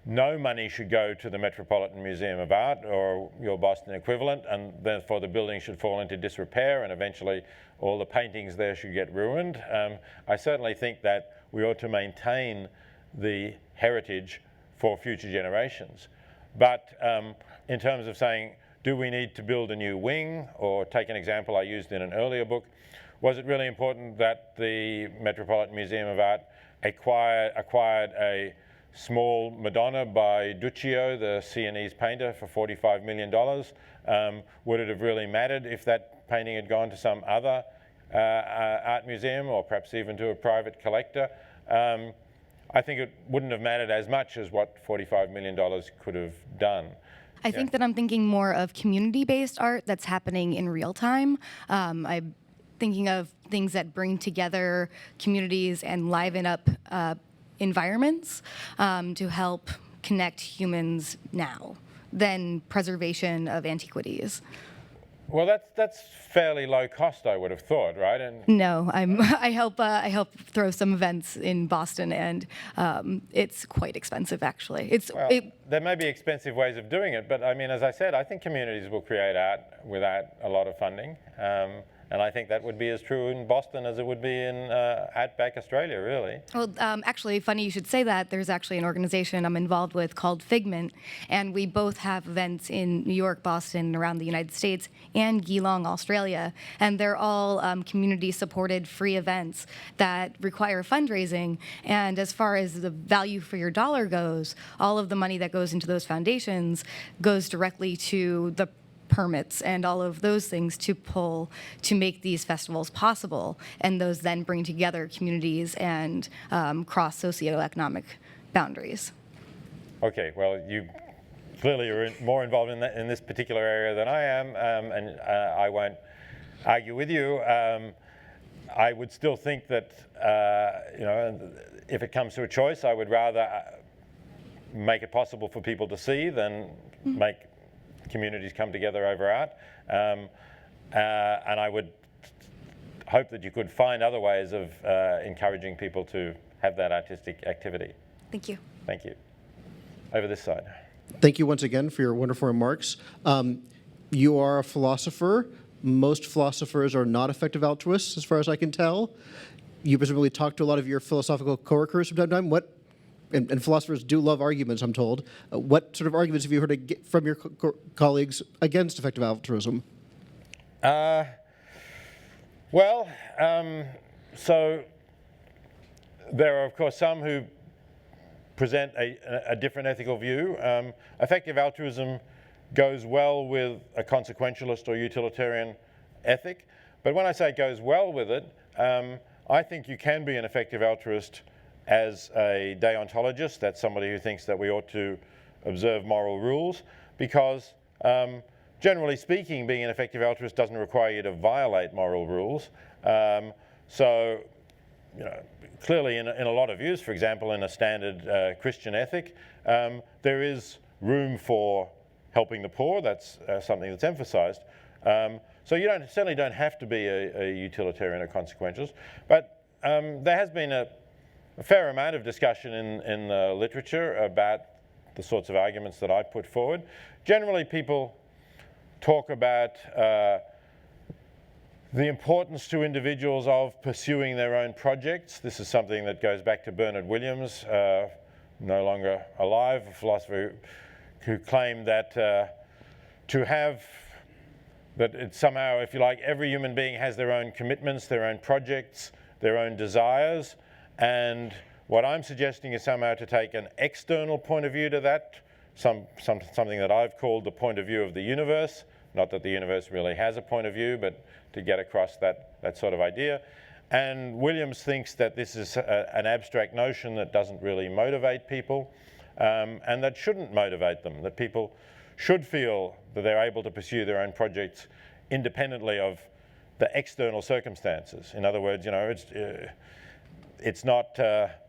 no money should go to the Metropolitan Museum of Art or your Boston equivalent, and therefore the building should fall into disrepair and eventually all the paintings there should get ruined. I certainly think that we ought to maintain the heritage for future generations. But in terms of saying, do we need to build a new wing, or take an example I used in an earlier book, was it really important that the Metropolitan Museum of Art acquired a small Madonna by Duccio, the Sienese painter, for $45 million? Would it have really mattered if that painting had gone to some other art museum, or perhaps even to a private collector? I think it wouldn't have mattered as much as what $45 million could have done. I think that I'm thinking more of community-based art that's happening in real time. I'm thinking of things that bring together communities and liven up environments to help connect humans now than preservation of antiquities. Well, that's fairly low cost, I would have thought, right? And No, I help throw some events in Boston, and it's quite expensive, actually. there may be expensive ways of doing it, but I mean, as I said, I think communities will create art without a lot of funding. And I think that would be as true in Boston as it would be in Outback Australia, really. Well, actually, funny you should say that. There's actually an organization I'm involved with called Figment, and we both have events in New York, Boston, around the United States, and Geelong, Australia. And they're all community-supported free events that require fundraising. And as far as the value for your dollar goes, all of the money that goes into those foundations goes directly to the permits and all of those things to make these festivals possible, and those then bring together communities and cross socioeconomic boundaries. Okay, well, you clearly are more involved in this particular area than I am, and I won't argue with you. I would still think that if it comes to a choice, I would rather make it possible for people to see than make communities come together over art, and I would hope that you could find other ways of encouraging people to have that artistic activity. Thank you. Thank you. Over this side. Thank you once again for your wonderful remarks. You are a philosopher. Most philosophers are not effective altruists, as far as I can tell. You presumably talk to a lot of your philosophical coworkers from time to time. And philosophers do love arguments, I'm told. What sort of arguments have you heard from your colleagues against effective altruism? So there are, of course, some who present a different ethical view. Effective altruism goes well with a consequentialist or utilitarian ethic. But when I say it goes well with it, I think you can be an effective altruist as a deontologist. That's somebody who thinks that we ought to observe moral rules, because generally speaking, being an effective altruist doesn't require you to violate moral rules. So, clearly in a lot of views, for example, in a standard Christian ethic, there is room for helping the poor. That's something that's emphasized. So you certainly don't have to be a utilitarian or consequentialist, but there has been a fair amount of discussion in the literature about the sorts of arguments that I put forward. Generally, people talk about the importance to individuals of pursuing their own projects. This is something that goes back to Bernard Williams, no longer alive, a philosopher who claimed that it's somehow, if you like, every human being has their own commitments, their own projects, their own desires. And what I'm suggesting is somehow to take an external point of view to that something that I've called the point of view of the universe. Not that the universe really has a point of view, but to get across that sort of idea. And Williams thinks that this is an abstract notion that doesn't really motivate people, and that shouldn't motivate them, that people should feel that they're able to pursue their own projects independently of the external circumstances. In other words, it's not that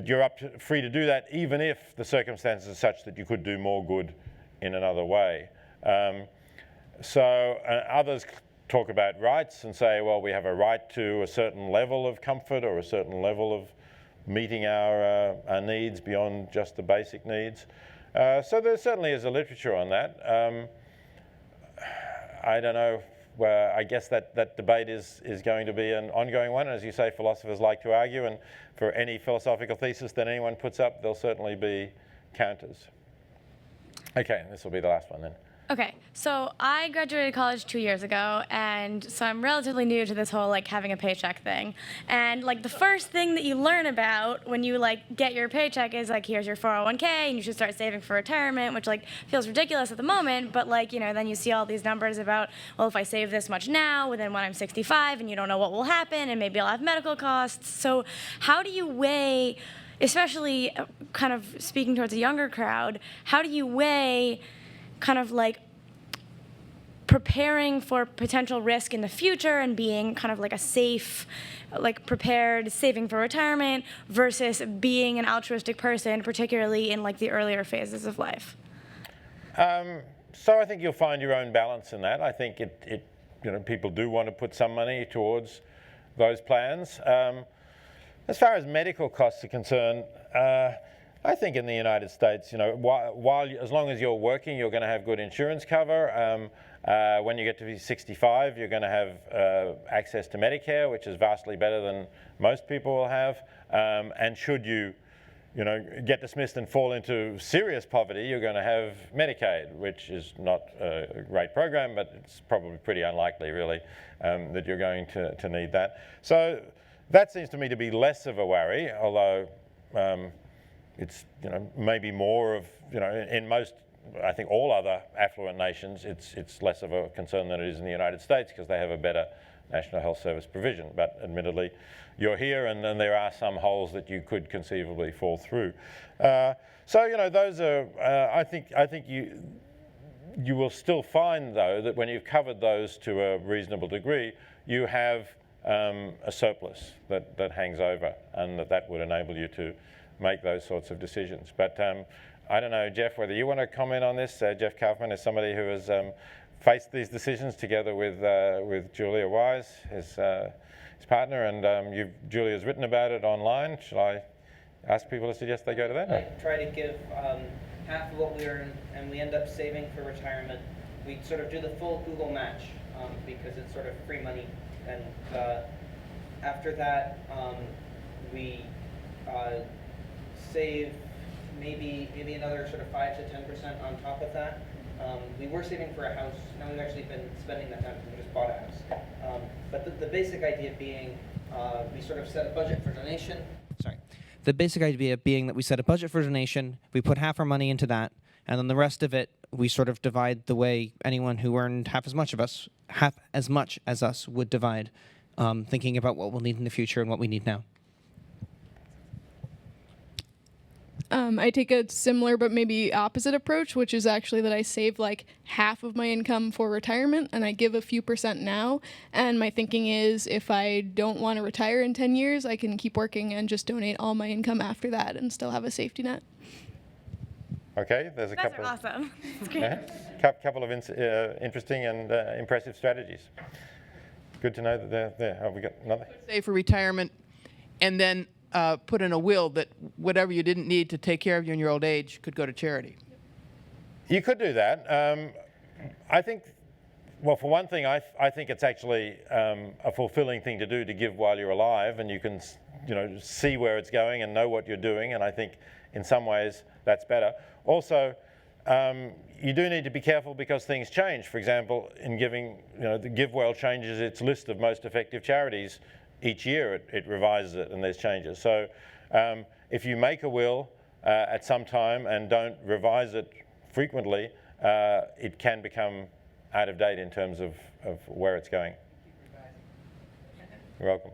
you're free to do that, even if the circumstances are such that you could do more good in another way. Others talk about rights and say, well, we have a right to a certain level of comfort or a certain level of meeting our needs beyond just the basic needs. So there certainly is a literature on that. I don't know. I guess that debate is going to be an ongoing one. As you say, philosophers like to argue, and for any philosophical thesis that anyone puts up, there'll certainly be counters. Okay, this will be the last one then. Okay, so I graduated college 2 years ago, and so I'm relatively new to this whole like having a paycheck thing. And like the first thing that you learn about when you like get your paycheck is like, here's your 401k, and you should start saving for retirement, which like feels ridiculous at the moment, but like, then you see all these numbers about, well, if I save this much now, then when I'm 65, and you don't know what will happen, and maybe I'll have medical costs. So how do you weigh, especially kind of speaking towards a younger crowd, how do you weigh kind of like preparing for potential risk in the future and being kind of like a safe, like prepared, saving for retirement versus being an altruistic person, particularly in like the earlier phases of life? So I think you'll find your own balance in that. I think people do want to put some money towards those plans. As far as medical costs are concerned, I think in the United States, as long as you're working, you're going to have good insurance cover. When you get to be 65, you're going to have access to Medicare, which is vastly better than most people will have. And should you, get dismissed and fall into serious poverty, you're going to have Medicaid, which is not a great program, but it's probably pretty unlikely, really, that you're going to need that. So that seems to me to be less of a worry, although it's maybe more of in most, I think all other affluent nations, it's less of a concern than it is in the United States because they have a better National Health Service provision. But admittedly, you're here, and then there are some holes that you could conceivably fall through. So those are. I think you will still find though that when you've covered those to a reasonable degree, you have a surplus that hangs over, and that would enable you to make those sorts of decisions. But I don't know, Jeff, whether you want to comment on this. Jeff Kaufman is somebody who has faced these decisions together with Julia Wise, his partner, and Julia's written about it online. Shall I ask people to suggest they go to that? I try to give half of what we earn, and we end up saving for retirement. We sort of do the full Google match because it's sort of free money, and after that we save maybe another sort of 5 to 10% on top of that. We were saving for a house. Now we've actually been spending that time because we just bought a house. But the basic idea being we sort of set a budget for donation. Sorry. The basic idea being that we set a budget for donation, we put half our money into that, and then the rest of it we sort of divide the way anyone who earned half as much as us would divide, thinking about what we'll need in the future and what we need now. I take a similar but maybe opposite approach, which is actually that I save like half of my income for retirement and I give a few percent now. And my thinking is if I don't want to retire in 10 years, I can keep working and just donate all my income after that and still have a safety net. Okay, there's a Those couple. are awesome. It's great. Yeah, couple of interesting and impressive strategies. Good to know that they're there. Have we got another? Save for retirement, and then put in a will that whatever you didn't need to take care of you in your old age could go to charity. You could do that. I think, well, for one thing, I think it's actually a fulfilling thing to do, to give while you're alive, and you can, see where it's going and know what you're doing. And I think, in some ways, that's better. Also, you do need to be careful because things change. For example, in giving, the GiveWell changes its list of most effective charities each year. It revises it, and there's changes. So, if you make a will at some time and don't revise it frequently, it can become out of date in terms of where it's going. You're welcome.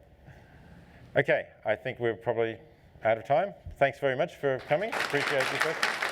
Okay, I think we're probably out of time. Thanks very much for coming. Appreciate your questions.